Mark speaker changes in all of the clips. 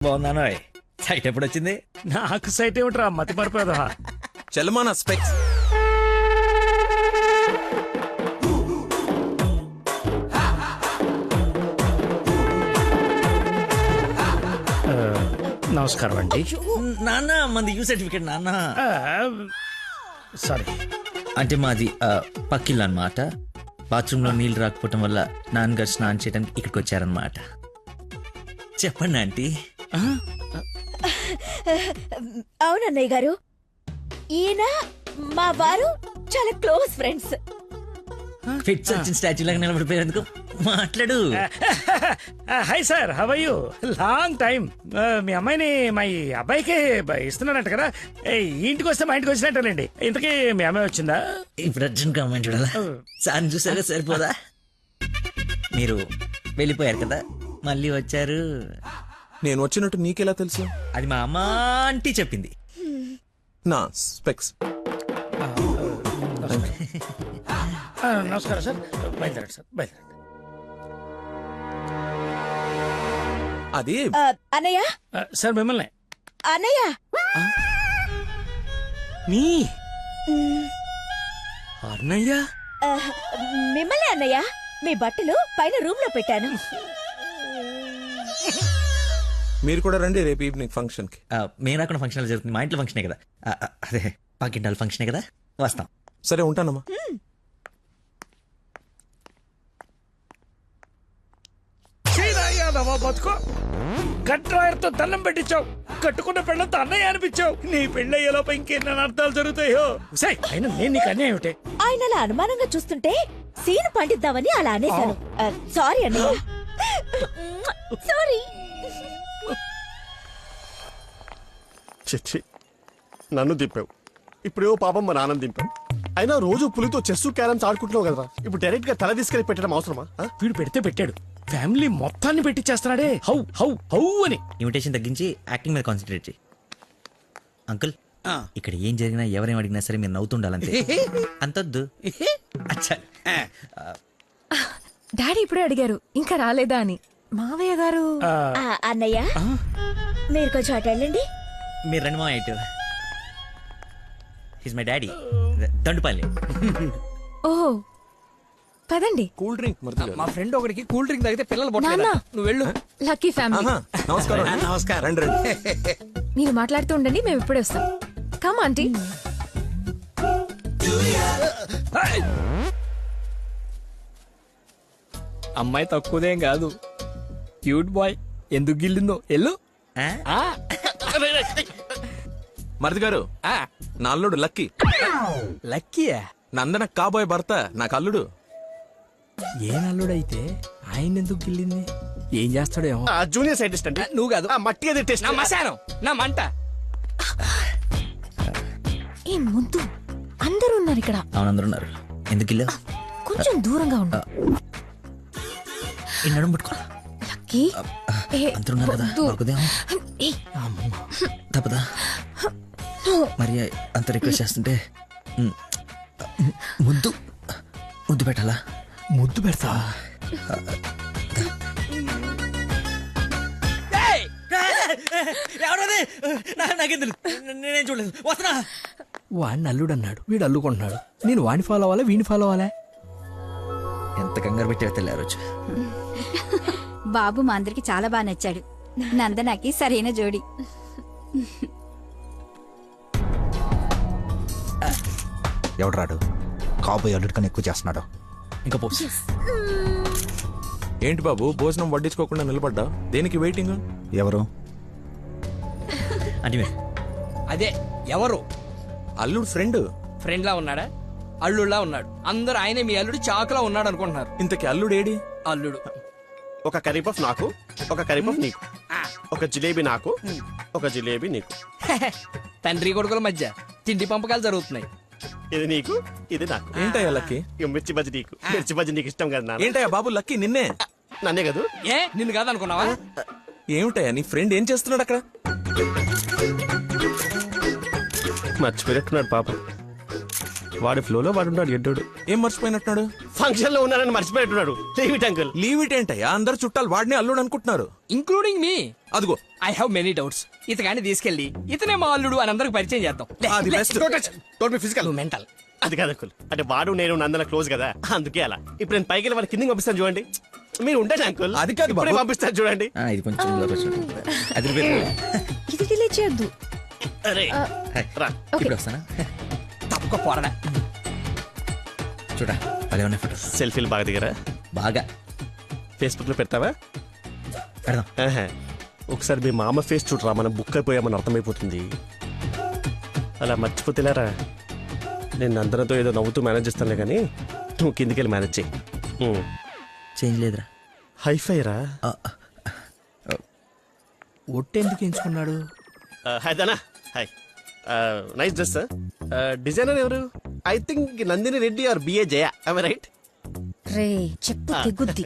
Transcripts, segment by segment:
Speaker 1: బాగున్నాను. సైట్ ఎప్పుడు వచ్చింది?
Speaker 2: నాకు సైట్ ఏమిట్రా మతి మరిపోదా.
Speaker 3: చలమాన స్పెక్స్.
Speaker 2: నమస్కారం అండి.
Speaker 1: నాన్న మంది యూ సర్టిఫికేట్ నాన్న.
Speaker 2: సారీ
Speaker 1: అంటే మాది పక్కిల్లు అన్నమాట. బాత్రూమ్ లో నీళ్ళు రాకపోవటం వల్ల నాన్నగారు స్నానం చేయడానికి ఇక్కడికి వచ్చారనమాట. చెప్పండి ఆంటీ.
Speaker 4: అవునన్నయ్య గారు, ఈయన మా వారు చాలా క్లోజ్ ఫ్రెండ్స్.
Speaker 1: ఫిట్స్ వచ్చిన స్టాచ్యూ లాగా నిలబడిపోయేందుకు మాట్లాడు.
Speaker 2: Hi sir, how are you? Long time. మీ అమ్మాయిని మా ఈ అబ్బాయికి ఇస్తున్నారంట కదా. ఈ ఇంటికి వస్తే మా ఇంటికి వచ్చినట్టేనండి. ఇంతకీ మీ అమ్మాయి వచ్చిందా?
Speaker 1: ఇప్పుడు అర్జున్ కామెంట్ చూడాలా? సార్ చూసారా సరిపోదా? మీరు వెళ్ళిపోయారు కదా, మళ్ళీ వచ్చారు.
Speaker 3: నేను వచ్చినట్టు నీకెలా తెలుసు?
Speaker 1: అది మా అమ్మ ఆంటీ చెప్పింది.
Speaker 3: నా స్పెక్స్.
Speaker 2: నమస్కారం సార్, బయలుదేరండి సార్, బయలుదేరండి.
Speaker 3: అది
Speaker 4: అన్నయ్య,
Speaker 2: సార్ మిమ్మల్ని.
Speaker 4: అన్నయ్య,
Speaker 2: మీ అన్నయ్య?
Speaker 4: మిమ్మల్ని అన్నయ్య. మీ బట్టలు పైన రూమ్ లో పెట్టాను.
Speaker 3: మీరు కూడా రండి రేపు ఈవినింగ్ ఫంక్షన్ కి.
Speaker 1: మేము రాకుండా ఫంక్షన్ జరుగుతుంది. మా ఇంట్లో ఫంక్షనే కదా. అదే పక్కింటాల ఫంక్షనే కదా, వస్తాం.
Speaker 3: సరే ఉంటానమ్మా.
Speaker 2: బతుకో కట్రాయర్తో దండం పెట్టించావు, కట్టుకున్న పెళ్ళంతో అన్నయ్య అనిపించావు. నీ పెళ్ళయ్యేలోపు ఇంకెన్ని అర్థాలు జరుగుతాయో. అయినా నేను నీకు అన్యాయం ఏమిటి?
Speaker 4: ఆయన అలా అనుమానంగా చూస్తుంటే సీన్ పండిద్దామని అలా అనేశాను. సారీ అన్నయ్య, సారీ.
Speaker 5: చిచ్చి, నన్ను దింపావు. ఇప్పుడేవో పాపం మా నాన్న దింపావు. అయినా రోజు పులితో చెస్ క్యారమ్స్ ఆడుకుంటున్నావు కదరా. ఇప్పుడు డైరెక్ట్ గా తల తీసుకెళ్లి పెట్టడం అవసరమా?
Speaker 2: వీడు పెడితే పెట్టాడు, ఫ్యామిలీ మొత్తాన్ని పెట్టిచ్చేస్తున్నాడే. హౌ హౌ హౌ అని.
Speaker 1: ఇన్విటేషన్ తగ్గించి యాక్టింగ్ మీద కాన్సన్ట్రేట్ చేయి. అంకుల్, ఇక్కడ ఏం జరిగినా ఎవరేం అడిగినా సరే మీరు నవ్వుతుండాలంతే. అంతొద్దు. అచ్చా.
Speaker 6: డాడీ ఇప్పుడే అడిగారు ఇంకా రాలేదా అని. మావయ్య గారు.
Speaker 4: అన్నయ్య, మీరు కొంచెం అటు వెళ్ళండి.
Speaker 1: మీరు రండి మా ఇటు. His my daddy, Dandupali.
Speaker 6: ఓహో, పదండి.
Speaker 3: Cool drink.
Speaker 7: మా ఫ్రెండ్ ఒకడికి కూల్ డ్రింక్ తాగితే పిల్లలు
Speaker 6: నాన్న.
Speaker 7: పుట్టలేదు. నువ్వు వెళ్ళు.
Speaker 6: Lucky family.
Speaker 3: నమస్కారం.
Speaker 7: నమస్కారం.
Speaker 3: రండి రండి.
Speaker 6: మీరు మాట్లాడుతూ ఉండండి, మేము ఇప్పుడే వస్తాం. Come aunty.
Speaker 7: అమ్మాయి తక్కువదేం కాదు, క్యూట్ బాయ్. ఎందుకు గిల్లిందో ఎల్లు.
Speaker 3: మరిది గారు, నా అల్లుడు లక్కీ.
Speaker 7: లక్కీయా?
Speaker 3: నందన కాబోయే భర్త నాకు అల్లుడు.
Speaker 7: ఏ నల్లుడైతే ఆయన ఎందుకు గిల్లింది? ఏం చేస్తాడేమో.
Speaker 5: జూనియర్ సైంటిస్ట్ అంటే
Speaker 7: నువ్వు కాదు,
Speaker 5: మట్టి అది టెస్ట్.
Speaker 7: నా మశానం, నా మంట.
Speaker 6: ఏ ముద్దు, అందరూ ఉన్నారు ఇక్కడ.
Speaker 1: అవునందరూ ఉన్నారు. ఎందుకు ఇల్లు?
Speaker 6: కొంచెం దూరంగా ఉండు.
Speaker 1: ఈ నడుము పట్టుకో.
Speaker 6: లక్కీ. ఏ,
Speaker 1: అందరూ ఉన్నారు కదా,
Speaker 6: వద్దు.
Speaker 1: దొరకదేమో.
Speaker 6: ఏ,
Speaker 1: తప్పదా? మరి అంత రిక్వెస్ట్ చేస్తుంటే ముద్దు ముద్దు పెట్టాలా?
Speaker 7: ముద్దు పెడతా.
Speaker 1: నాకేం తెలుసు, నేనేం చూడలేదు. వస్తున్నా.
Speaker 7: వాడిని అల్లుడు అన్నాడు, వీడు అల్లుకుంటున్నాడు. నేను వాడిని ఫాలో అవ్వాలా, వీడిని ఫాలో అవ్వాలా?
Speaker 1: ఎంత కంగారు పెట్టి తెల్లారు.
Speaker 8: బాబు మా అందరికి చాలా బాగా నచ్చాడు. నందనకి సరైన జోడి.
Speaker 9: ఎవడ్రాడు? కాబోయే అల్లుడి కన్నా ఎక్కువ చేస్తున్నాడు.
Speaker 1: ఇంకా పోస్.
Speaker 3: ఏంటి బాబు, భోజనం వడ్డించుకోకుండా నిలబడ్డా? దేనికి వెయిటింగ్?
Speaker 9: ఎవరు?
Speaker 1: అంటే మీరు
Speaker 7: అదే ఎవరు?
Speaker 3: అల్లుడు ఫ్రెండ్.
Speaker 7: ఫ్రెండ్ లా ఉన్నాడా? అల్లుడులా ఉన్నాడు. అందరూ ఆయనే మీ అల్లుడు చాకులా ఉన్నాడు అనుకుంటున్నారు.
Speaker 3: ఇంతకి అల్లుడు ఏడి?
Speaker 7: అల్లుడు
Speaker 5: ఒక కర్రీ పఫ్ నాకు, ఒక కర్రీ పఫ్ నీకు, ఒక జిలేబీ నాకు, ఒక జిలేబీ నీకు.
Speaker 7: తండ్రి కొడుకుల మధ్య తిండి పంపకాలు జరుగుతున్నాయి.
Speaker 5: ఇది నీకు, ఇది నాకు.
Speaker 3: ఏంటయ్యా లక్కీ?
Speaker 5: ఇక మిర్చి బజ్జి నీకు, మిర్చి బజ్జి నీకు ఇష్టం కదా నాన్న.
Speaker 3: ఏంటయ్యా బాబు లక్కీ నిన్నే?
Speaker 5: నన్నే కదా.
Speaker 7: ఏ నిన్ను కాదనుకున్నావా?
Speaker 3: ఏమిటయ్యా నీ ఫ్రెండ్ ఏం చేస్తున్నాడు అక్కడ?
Speaker 5: మర్చిపోయినట్టున్నాడు పాప. వాడి ఫ్లోలో వాడున్నాడు ఎడ్డోడు.
Speaker 3: ఏం మర్చిపోయినట్టున్నాడు?
Speaker 5: ఫంక్షన్ లో ఉన్నానని మర్చిపోయిట్టున్నాడు. Leave it uncle.
Speaker 3: Leave it ఏంటయ్యా, అందరు చుట్టాలు వాడిని అల్లుడు అనుకుంటున్నారు.
Speaker 7: Including me.
Speaker 3: అదిగో
Speaker 7: ఐ హావ్ మెనీ డౌట్స్. ఇతగాని తీసుకెళ్ళి ఇతనే మా అల్లుడు అని అందరికి పరిచయం చేద్దాం.
Speaker 3: అది best.
Speaker 5: Don't be physical.
Speaker 7: నువ్వు మెంటల్.
Speaker 5: అది కాదు అంకుల్, అంటే వాడు నేను నందన క్లోజ్ కదా, అందుకే అలా. ఇప్పుడు నేను పైకి వెళ్ళి వాళ్ళ కిందకి పంపిస్తాను చూడండి. మీరు ఉండండి అంకుల్.
Speaker 3: అది కాదు
Speaker 5: ఇప్పుడే
Speaker 3: బాబు.
Speaker 5: పంపిస్తాను చూడండి.
Speaker 1: ఇది కొంచెం లోకి వచ్చినట్టు. అది రిపేర్.
Speaker 6: ఇది డిలే చేయొద్దు.
Speaker 5: అరే
Speaker 1: హాయ్.
Speaker 5: రా.
Speaker 1: ఇప్పుడు వస్తానా?
Speaker 7: తప్పక పోరడా.
Speaker 1: చూడా భలే ఉన్నాయి ఫోటోస్.
Speaker 5: సెల్ఫీలు బాగా దిగరా?
Speaker 1: బాగా
Speaker 5: ఫేస్బుక్ లో పెడతావా?
Speaker 1: పెడదాం.
Speaker 5: ఆహా. ఒకసారి మీ మామ ఫేస్ చూడరా, మనం బుక్ అయిపోయామని అర్థమైపోతుంది. అలా మర్చిపోతేలేరా. నేను నందనతో ఏదో నవ్వుతూ మేనేజ్ చేస్తానులే కానీ నువ్వు కిందికి వెళ్ళి మేనేజ్ చేయి.
Speaker 1: చేంజ్ లేదురా.
Speaker 5: హైఫై రా.
Speaker 7: ఒట్టెందుకు ఎంచుకున్నాడు?
Speaker 5: హాయ్ దానా. Hi. Nice dress sir. Designer ఎవరు? I think Nandini Reddy or B A Jaya. I right?
Speaker 6: రే చెప్పు తెగుద్ది.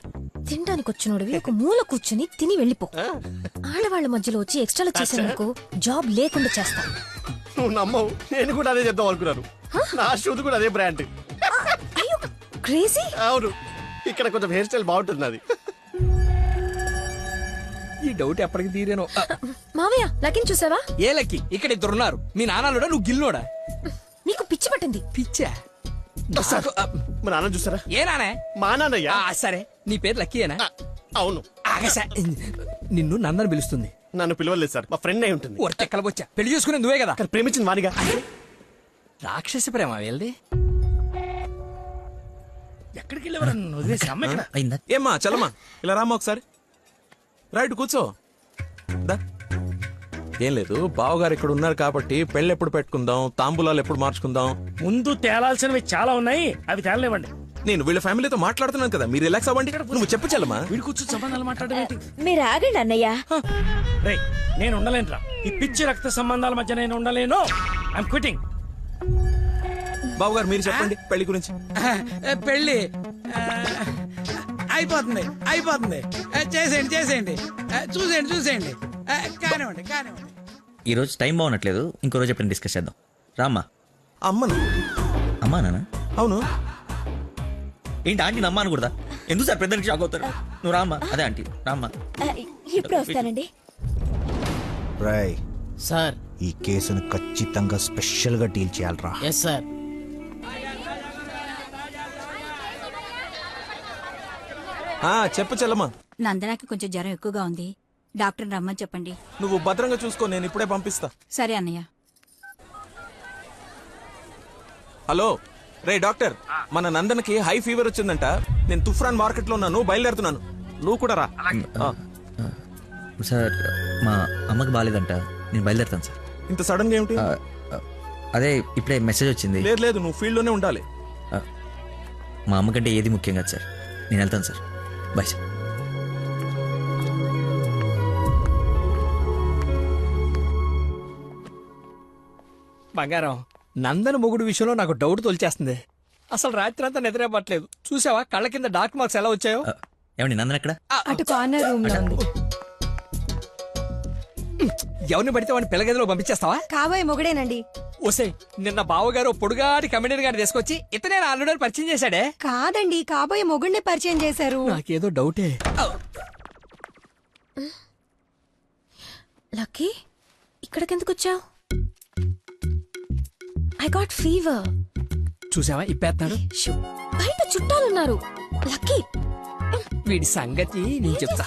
Speaker 6: తినడానికి వచ్చినోడివి ఒక మూల కూర్చుని తిని వెళ్ళిపో. ఆడవాళ్ళ మధ్యలో వచ్చి ఎక్స్ట్రాలు చేసేందుకు జాబ్ లేకుండా చేస్తా.
Speaker 5: నువ్వు నమ్మవు, నేను కూడా అదే చెప్దాం అనుకున్నాను. నా షూది కూడా అదే బ్రాండ్.
Speaker 6: అయ్యో క్రేజీ.
Speaker 5: అవును, ఇక్కడ కొంచెం హెయిర్ స్టైల్ బాగుంటుంది అది.
Speaker 7: ఈ డౌట్ ఎప్పటికి తీరేనో.
Speaker 6: మావయ్య లకిన్ చూసావా?
Speaker 7: ఏ లక్కి, ఇక్కడ ఇద్దరున్నారు. మీ నాన్నలోడా నువ్వు గిల్లోడా?
Speaker 6: నీకు పిచ్చి పట్టింది.
Speaker 7: పిచ్చా?
Speaker 5: సార్, మా నాన్న చూసారా?
Speaker 7: ఏ నానే?
Speaker 5: మా నాన్నయ్య.
Speaker 7: సరే నీ పేరు లక్కీయేనా?
Speaker 5: అవును.
Speaker 7: ఆగసా, నిన్ను నందని పిలుస్తుంది.
Speaker 5: నన్ను పిలవలేదు సార్, మా ఫ్రెండ్ అయి ఉంటుంది.
Speaker 7: ఒట్టెక్కలబొచ్చా, పెళ్లి చూసుకునే నువ్వే కదా.
Speaker 5: కానీ ప్రేమించింది వానిగా.
Speaker 7: రాక్షస ప్రేమ వెళ్ళి.
Speaker 2: ఎక్కడికి వెళ్ళేవారు వదిలేసి అమ్మ ఇక్కడ.
Speaker 1: అయిందా?
Speaker 3: ఏమ్మా చలమా ఇలా రామ్మా ఒకసారి. రైట్ కూర్చో. దా. ఏం లేదు, బావగారు ఇక్కడ ఉన్నారు కాబట్టి పెళ్ళి ఎప్పుడు పెట్టుకుందాం, తాంబూలాలు ఎప్పుడు మార్చుకుందాం.
Speaker 2: ముందు తేలాల్సినవి చాలా ఉన్నాయి, అవి తేలనివ్వండి.
Speaker 3: నేను వీళ్ళ ఫ్యామిలీతో మాట్లాడుతున్నాను కదా, మీరు రిలాక్స్ అవ్వండి. నువ్వు చెప్పు చలమా.
Speaker 2: వీడి కూర్చొని సంబంధాలు మాట్లాడడం.
Speaker 4: మీరు ఆగండి అన్నయ్య.
Speaker 2: రే నేను ఉండలేనురా, ఈ పిచ్చి రక్త సంబంధాల మధ్య నేను ఉండలేను. I'm quitting.
Speaker 3: బావగారు మీరు చెప్పండి పెళ్లి గురించి.
Speaker 10: పెళ్ళి అయిపోతుంది అయిపోతుంది. చేసేయండి చేసేయండి, చూసేయండి చూసేయండి, కానివ్వండి కానివ్వండి.
Speaker 1: ఈ రోజు టైం బాగున్నట్లేదు, ఇంకో రోజు ఎప్పుడు డిస్కస్ చేద్దాం. రామ్మా.
Speaker 3: అమ్మను.
Speaker 1: అమ్మా నాన్న.
Speaker 3: అవును.
Speaker 1: ఏంటి ఆంటీ నమ్మా అనకూడదా? ఎందుకు సార్ పెద్దరికి షాక్ అవుతారు? నువ్వు రామ్మా. అదే ఆంటీ రామ్మా.
Speaker 4: ఇప్పుడు వస్తానండి.
Speaker 9: రాయ్
Speaker 10: సార్.
Speaker 9: ఈ కేసును ఖచ్చితంగా స్పెషల్ గా డీల్ చేయాలరా.
Speaker 10: Yes sir.
Speaker 3: చెప్పు చలమా.
Speaker 8: నందనకి కొంచెం జ్వరం ఎక్కువగా ఉంది, డాక్టర్ రమ్మని చెప్పండి.
Speaker 3: నువ్వు భద్రంగా చూసుకో, నేను ఇప్పుడే పంపిస్తా.
Speaker 8: సరే అన్నయ్య.
Speaker 3: హలో రే డాక్టర్, మన నందనకి హై ఫీవర్ వచ్చిందంట. నేను తుఫ్రాన్ మార్కెట్ లో ఉన్నాను, బయలుదేరుతున్నాను. నువ్వు కూడా రా.
Speaker 1: సార్ మా అమ్మకి బాగాలేదంట, నేను బయలుదేరుతాను సార్.
Speaker 3: ఇంత సడన్ గా ఏమిటి?
Speaker 1: అదే ఇప్పుడే మెసేజ్ వచ్చింది.
Speaker 3: లేదు లేదు, నువ్వు ఫీల్డ్ లోనే ఉండాలి.
Speaker 1: మా అమ్మకంటే ఏది ముఖ్యం కాదు సార్, నేను వెళ్తాను సార్. Bye sir.
Speaker 7: బంగారం, నందన మొగుడు విషయంలో నాకు డౌట్ తోల్చేస్తుంది. అసలు రాత్రి అంతా నిద్రపట్లేదు. చూసావా కళ్ళ కింద డార్క్ మార్క్స్ ఎలా వచ్చాయో?
Speaker 1: ఏమండి నందన ఎక్కడ?
Speaker 6: అటు కార్నర్ రూమ్ లో ఉంది.
Speaker 7: ఎవరిని పడితే వాడిని పిల్లగదిలో పంపించేస్తావా?
Speaker 6: కాబోయే మొగుడేనండి.
Speaker 7: ఓసే, నిన్న బావగారు పొడుగాటి కమిడీని గారిని తీసుకొచ్చి ఇతనే నా అల్లుడని పరిచయం చేశాడే.
Speaker 6: కాదండి, కాబోయే మొగుడిని పరిచయం చేశారు.
Speaker 7: నాకేదో డౌటే.
Speaker 6: లక్కీ ఇక్కడికెందుకు వచ్చావు? I got fever.
Speaker 7: చూసావా ఇప్పేస్తున్నాడు.
Speaker 6: బయట చుట్టాలున్నారు. లక్కీ
Speaker 7: వీడి సంగతి నేను చెప్తా.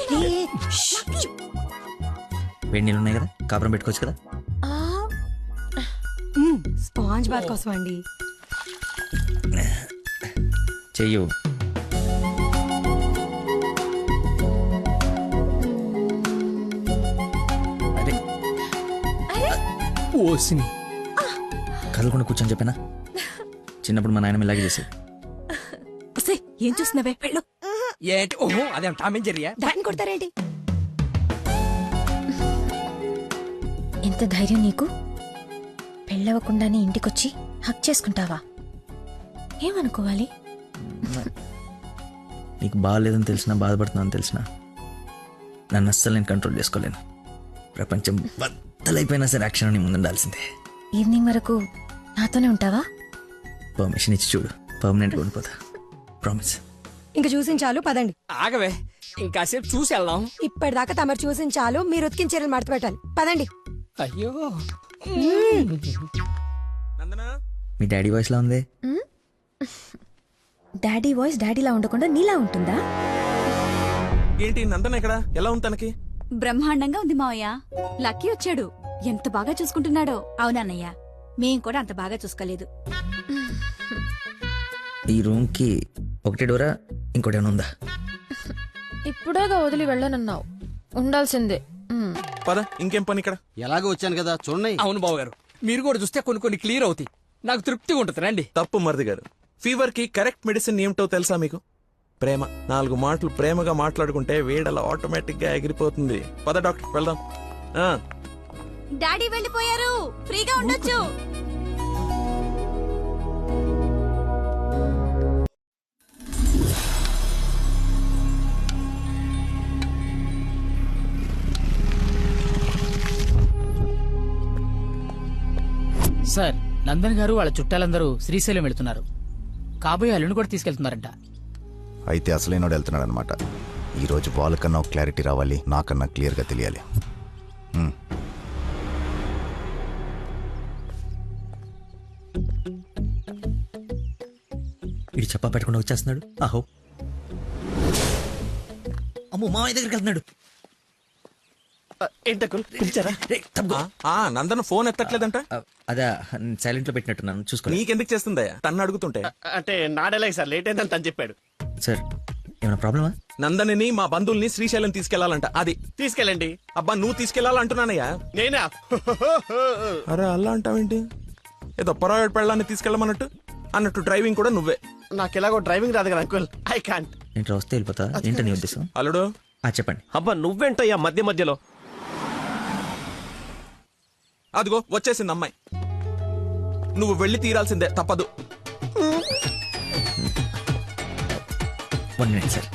Speaker 1: వేడి నీళ్ళు ఉన్నాయి కదా, కాపురం పెట్టుకోవచ్చు కదా.
Speaker 6: స్పాంజ్ బాత్ కోసం అండి.
Speaker 1: చెయ్యు. అరే
Speaker 7: ఓసిని
Speaker 1: కదలకుండా కూర్చొని చెప్పానా? చిన్నప్పుడు మా నాయనమ్మ ఇలాగే చేసేది.
Speaker 6: ఏం చూస్తున్నావే? వెళ్ళు.
Speaker 7: ఏంటి? ఓహో అదేం టామ్ అండ్ జెర్రీయా?
Speaker 6: దాన్ని కొడతారేంటి? ఎంత ధైర్యం నీకు? పెళ్ళవకుండానే ఇంటికొచ్చి హక్ చేసుకుంటావా? ఏమనుకోవాలి?
Speaker 1: నీకు బాగాలేదని తెలిసినా, బాధపడుతున్నాను తెలిసినా, నన్ను అస్సలు నేను కంట్రోల్ చేసుకోలేను. ప్రపంచం బద్దలైపోయినా సరే అక్షరం నీ ముందు ఉండాల్సిందే.
Speaker 6: ఈవినింగ్ వరకు నాతోనే ఉంటావా?
Speaker 1: పర్మిషన్ ఇచ్చి చూడు, పర్మనెంట్గా ఉండిపోతా. ప్రామిస్.
Speaker 11: ఇంక చూసించాలు పదండి.
Speaker 7: ఆగవే ఇంకాసేపు చూసి వెళ్దాం.
Speaker 11: ఇప్పటిదాకా తమరు చూసించాలు, మీరు ఉతికిన చీరలు మడత పెట్టాలి. పదండి.
Speaker 7: అయ్యో
Speaker 3: నందనా
Speaker 1: మీ డాడీ వాయిస్ లా ఉంది.
Speaker 6: డాడీ వాయిస్ డాడీలా ఉండకుండా నీలా ఉంటుందా?
Speaker 3: ఏంటి నందన ఇక్కడ ఎలా ఉంది తనకి?
Speaker 8: బ్రహ్మాండంగా ఉంది మావయ్య. లక్కీ వచ్చాడు. ఎంత బాగా చూసుకుంటున్నాడో. అవునన్నయ్య, మేం కూడా అంత బాగా చూసుకోలేదు.
Speaker 1: ఈ రూమ్ కి ఒకటే డోరా, ఇంకోటి ఏమైనా ఉందా?
Speaker 6: ఇప్పుడేగా వదిలి వెళ్ళనన్నావు, ఉండాల్సిందే.
Speaker 3: పద ఇంకేం పని ఇక్కడ.
Speaker 12: ఎలాగో వచ్చాను కదా చూడండి.
Speaker 7: అవును బాబు గారు, మీరు కూడా చూస్తే కొన్ని క్లియర్ అవుతాయి. నాకు తృప్తిగా ఉంటుంది. రండి.
Speaker 3: తప్పు మరిది గారు. ఫీవర్ కి కరెక్ట్ మెడిసిన్ ఏమిటో తెలుసా మీకు? ప్రేమ. 4 మాటలు ప్రేమగా మాట్లాడుకుంటే వేడలా ఆటోమేటిక్ గా ఎగిరిపోతుంది. పద డాక్టర్ వెళ్దాం.
Speaker 8: డాడీ వెళ్ళిపోయారు, ఫ్రీగా ఉండొచ్చు.
Speaker 10: సార్, నందన్ గారు వాళ్ళ చుట్టాలందరూ శ్రీశైలం వెళ్తున్నారు. కాబోయే అల్లుని కూడా తీసుకెళ్తున్నారంట.
Speaker 9: అయితే అసలైనోడు వెళ్తున్నాడు అనమాట. ఈరోజు వాళ్ళకన్నా ఒక క్లారిటీ రావాలి, నాకన్నా క్లియర్గా తెలియాలి.
Speaker 1: ఇటు చెప్పా పెట్టకుండా వచ్చేస్తున్నాడు. ఆహో, అమ్మో మామయ్య దగ్గరికి వెళ్తున్నాడు.
Speaker 5: ఏంటకుల్ పిలిచారా?
Speaker 1: రేయ్, తప్పుకో.
Speaker 3: నందన ఫోన్ ఎత్తట్లేదంట.
Speaker 1: అదే సైలెంట్ లో పెట్టినట్టున్నాను, చూసుకోండి.
Speaker 3: నీకెందుకు చేస్తుందయ్యా? తన్ను అడుగుతుంటే.
Speaker 5: అంటే నాడేలాగ సార్, లేట్ అయిందని తను చెప్పాడు.
Speaker 1: సార్ ఏమైనా ప్రాబ్లమా?
Speaker 3: నందనిని మా బంధువుల్ని శ్రీశైలం తీసుకెళ్లాలంట. అది
Speaker 5: తీసుకెళ్ళండి.
Speaker 3: అబ్బా నువ్వు తీసుకెళ్లాలంటున్నానయ్యా.
Speaker 5: నేనా?
Speaker 3: అరే అలా అంటావేంటి? ఏదో పొరపాటు పెళ్ళాన్ని తీసుకెళ్ళమన్నట్టు అన్నట్టు డ్రైవింగ్ కూడా నువ్వే.
Speaker 5: నాకు ఎలాగో డ్రైవింగ్ రాదు కదా అంకుల్, ఐ కాంట్.
Speaker 1: ఏంటి వస్తే వెళ్ళిపోతా? ఏంటని ఉద్దేశం?
Speaker 3: అల్లుడు
Speaker 1: చెప్పండి.
Speaker 5: అబ్బా నువ్వేంటయ్యా మధ్యలో?
Speaker 3: అదిగో వచ్చేసింది అమ్మాయి. నువ్వు వెళ్ళి తీరాల్సిందే, తప్పదు.
Speaker 1: 1 minute సార్.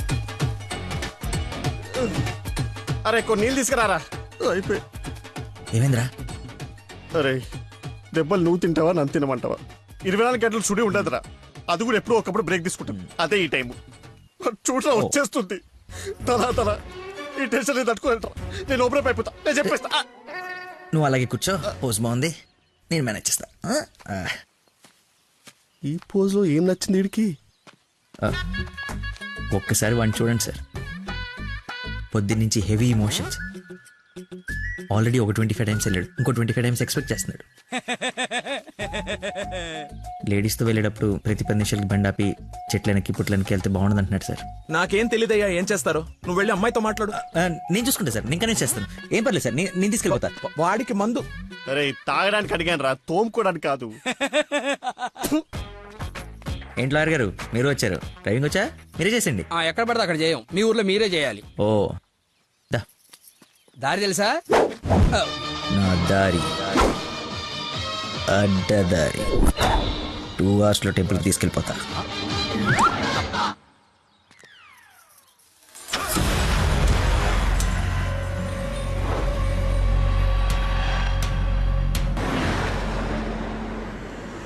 Speaker 5: అరే కొన్ని నీళ్ళు తీసుకురారా. అయిపోయి.
Speaker 1: ఏమైందిరా?
Speaker 5: అరే దెబ్బలు నువ్వు తింటావా నన్ను తినమంటావా? 24 గంటలు చుడి ఉండదురా. అది కూడా ఎప్పుడో ఒకప్పుడు బ్రేక్ తీసుకుంటాం. అదే ఈ టైము. చూడరా వచ్చేస్తుంది తల. ఈ టెన్షన్ తట్టుకోలేటరా. నేను ఓపెన్ అయిపోతా, నేను చెప్పేస్తా.
Speaker 1: నువ్వు అలాగే కూర్చో, పోజ్ బాగుంది, నేను మేనేజ్ చేస్తా.
Speaker 5: ఈ పోజ్ లో ఏం నచ్చింది వీడికి?
Speaker 1: ఒక్కసారి వాడిని చూడండి సార్. పొద్దున్నుంచి హెవీ ఇమోషన్స్. ఆల్రెడీ ఒక 25 టైమ్స్ వెళ్ళాడు, ఇంకో 25 టైమ్స్ ఎక్స్పెక్ట్ చేస్తున్నాడు. లేడీస్తో వెళ్ళేటప్పుడు ప్రతి 10 నిమిషాలకి బండాపి చెట్లనికి పుట్లనికి వెళ్తే బాగుండదు అంటున్నాడు సార్.
Speaker 3: నాకేం తెలియదయ్యా ఏం చేస్తారో. నువ్వు వెళ్ళి అమ్మాయితో మాట్లాడు.
Speaker 1: నేను చూసుకుంటా సార్, నేను కనెక్ట్ చేస్తాను. ఏం పర్లేదు సార్, నేను తీసుకెళ్ళిపోతా.
Speaker 3: వాడికి మందు.
Speaker 5: అరే తాగడానికి అడిగాను రా, తోముకోవడానికి కాదు.
Speaker 1: ఏంటి లాయర్ గారు మీరు వచ్చారు? డ్రైవింగ్ వచ్చా? మీరే చేసండి.
Speaker 7: ఎక్కడ పడితే అక్కడ చేయం. మీ ఊర్లో మీరే చేయాలి.
Speaker 1: ఓ దా,
Speaker 7: దారి తెలుసా?
Speaker 1: నా దారి అడ్డదారి. 2 hours లో టెంపుల్కి తీసుకెళ్ళిపోతా.